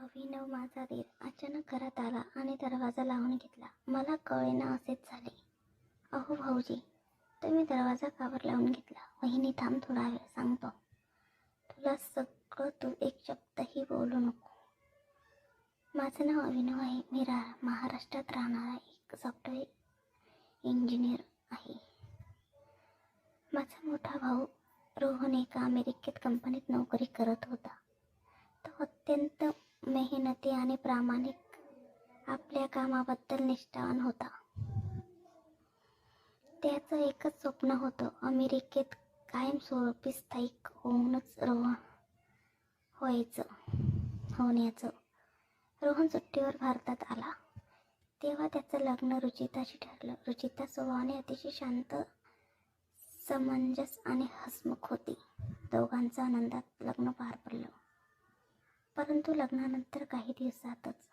अभिनव माझा दीर अचानक घरात आला आणि दरवाजा लावून घेतला. मला कळेना असेच झाले. अहो भाऊजी, तुम्ही दरवाजा का बरं लावून घेतला? वहिनी थांब, थोडा वेळ सांगतो तुला सगळं, तू एक शब्दही बोलू नको. माझं नाव अभिनव आहे. मी महाराष्ट्रात राहणारा एक सॉफ्टवेअर इंजिनियर आहे. माझा मोठा भाऊ रोहन एका अमेरिकेत कंपनीत नोकरी करत होता. तो अत्यंत मेहनती आणि प्रामाणिक, आपल्या कामाबद्दल निष्ठावान होता. त्याचं एकच स्वप्न होतं, अमेरिकेत कायमस्वरूपी स्थायिक होण्याचं. रोहन सुट्टीवर भारतात आला तेव्हा त्याचं लग्न रुचिताशी ठरलं. रुचिता स्वभावाने अतिशय शांत, समंजस आणि हसमुख होती. दोघांचं आनंदात लग्न पार पडलं. परंतु लग्नानंतर काही दिवसातच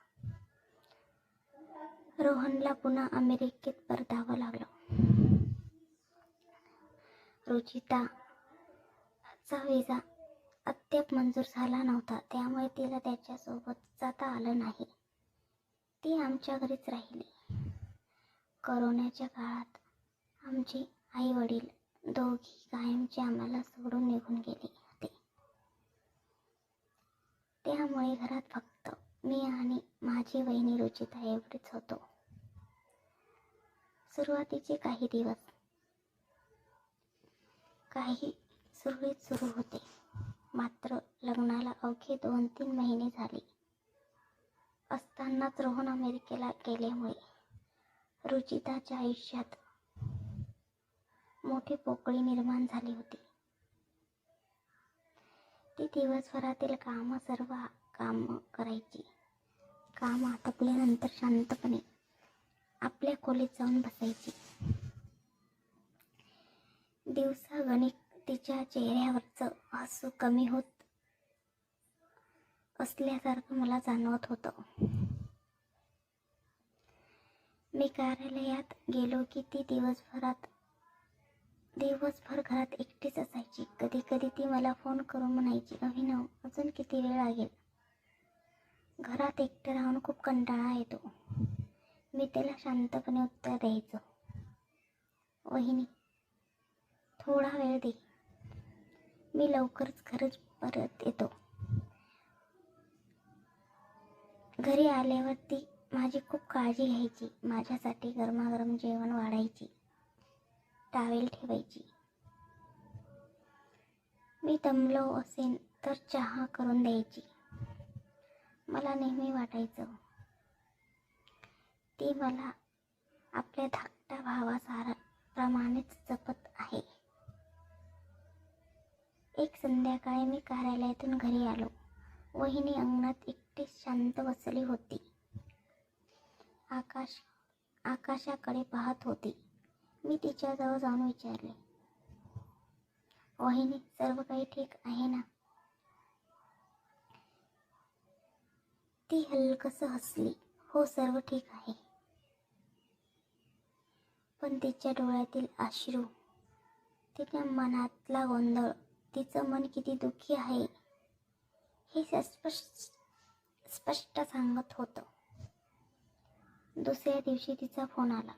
रोहनला पुन्हा अमेरिकेत परतावं लागलं. रुचिताचा विजा अद्याप मंजूर झाला नव्हता, त्यामुळे तिला त्याच्यासोबत जाता आलं नाही. ती आमच्या घरीच राहिली. कोरोनाच्या काळात आमचे आई वडील दोघी कायमचे आम्हाला सोडून निघून गेले होते. त्यामुळे घरात फक्त मी आणि माझी वहिनी रुचिता एवढेच होतो. सुरुवातीचे काही दिवस काही सुरळीत सुरू होते. मात्र लग्नाला अवघे 2-3 महिने झाले असतानाच रोहन अमेरिकेला गेल्यामुळे रुचिताच्या आयुष्यात मोठी पोकळी निर्माण झाली होती. ती दिवसभरातील सर्व काम करायची. काम आटोपल्यानंतर शांतपणे आपल्या खोलीत जाऊन बसायची. दिवसागणिक तिच्या चेहऱ्यावरचं हसू कमी होत असल्यासारखं मला जाणवत होतं. मी कार्यालयात गेलो की ती दिवसभर घरात एकटीच असायची. कधी कधी ती मला फोन करून म्हणायची, अभिनव, अजून किती वेळ लागेल? घरात एकटं राहून खूप कंटाळा येतो. मी त्याला शांतपणे उत्तर द्यायचो, वहिनी, थोडा वेळ दे, मी लवकरच घरच परत येतो. घरी आल्यावर ती माझी खूप काळजी घ्यायची. माझ्यासाठी गरमागरम जेवण वाढायची, टॉवेल ठेवायची. मी दमलो असेन तर चहा करून द्यायची. मला नेहमी वाटायचं ती मला आपल्या धाकट्या भावाप्रमाणेच जपत आहे. एक संध्याकाळी मी कार्यालयातून घरी आलो. वहिनी अंगणात एकटीच शांत बसली होती. आकाशाकडे पाहत होती. मी तिच्याजवळ जाऊन विचारले, वहिनी, सर्व काही ठीक आहे ना? ती हलकसं हसली. हो, सर्व ठीक आहे. पण तिच्या डोळ्यातील अश्रू, तिच्या मनातला गोंधळ, तिचं मन किती दुःखी आहे हे स्पष्ट सांगत होतं. दुसऱ्या दिवशी तिचा फोन आला,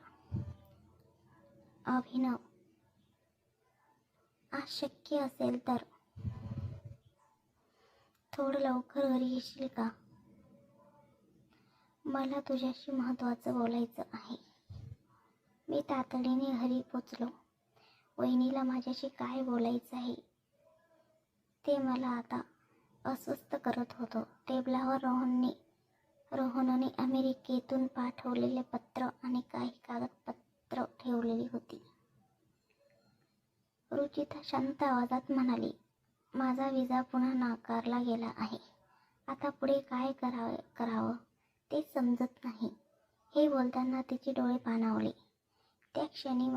अभिनव, आज शक्य असेल तर थोडं लवकर घरी येशील का? मला तुझ्याशी महत्त्वाचं बोलायचं आहे. मी तातडीने घरी पोचलो. वहिनीला माझ्याशी काय बोलायचं आहे ते मला आता अस्वस्थ करत होतं. टेबलावर रोहनने अमेरिकेतून पाठवलेले पत्र आणि काही कागदपत्र ठेवलेली होती. रुचिता शांत आवाजात म्हणाली, माझा विजा पुन्हा नाकारला गेला आहे. आता पुढे काय करावं ते समजत नाही. हे बोलताना तिचे डोळे पाणावले. त्या क्षणी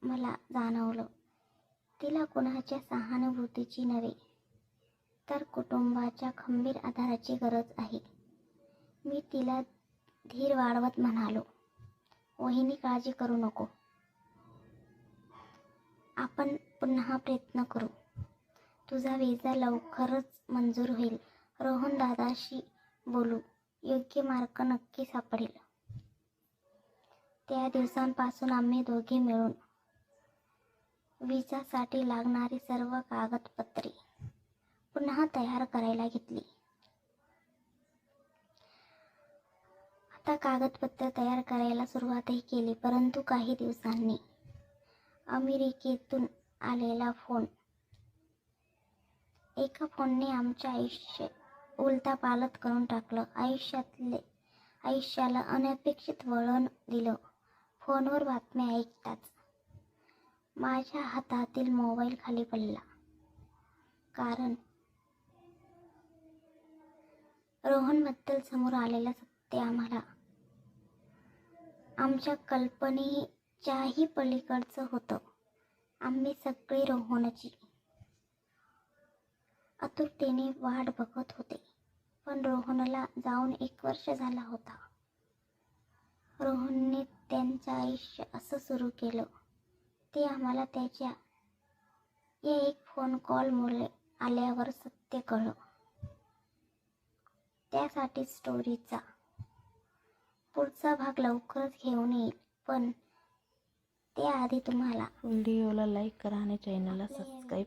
मला जाणवलं, तिला कुणाच्या सहानुभूतीची नव्हे तर कुटुंबाच्या खंबीर आधाराची गरज आहे. मी तिला धीर वाढवत म्हणालो, वहिनी, काळजी करू नको. आपण पुन्हा प्रयत्न करू. तुझा विजा लवकरच मंजूर होईल. रोहन दादाशी बोलू, योग्य मार्ग नक्की सापडेल. त्या दिवसांपासून आम्ही दोघे मिळून विजासाठी लागणारी सर्व कागदपत्रे पुन्हा तयार करायला घेतली. आता कागदपत्र तयार करायला सुरुवातही केली. परंतु काही दिवसांनी अमेरिकेतून आलेला फोन, एका फोनने आमच्या आयुष्य उलथापालथ करून टाकलं. आयुष्याला अनपेक्षित वळण दिलं. फोनवर बातम्या ऐकताच माझ्या हातातील मोबाईल खाली पडला. कारण रोहनबद्दल समोर आलेलं सत्य आम्हाला आमच्या कल्पनेच्याही पलीकडचं होतं. आम्ही सगळे रोहनची आतुरतेने वाट बघत होते. पण रोहनला जाऊन 1 वर्ष झाला होता. रोहनने त्यांचं आयुष्य असं सुरू केलं ते आम्हाला त्याच्या या एक फोन कॉलमुळे आल्यावर सत्य कळलं. त्यासाठी स्टोरीचा पुढचा भाग लवकरच घेऊन येईल. पण त्याआधी तुम्हाला व्हिडिओला लाईक करा आणि चॅनलला सबस्क्राईब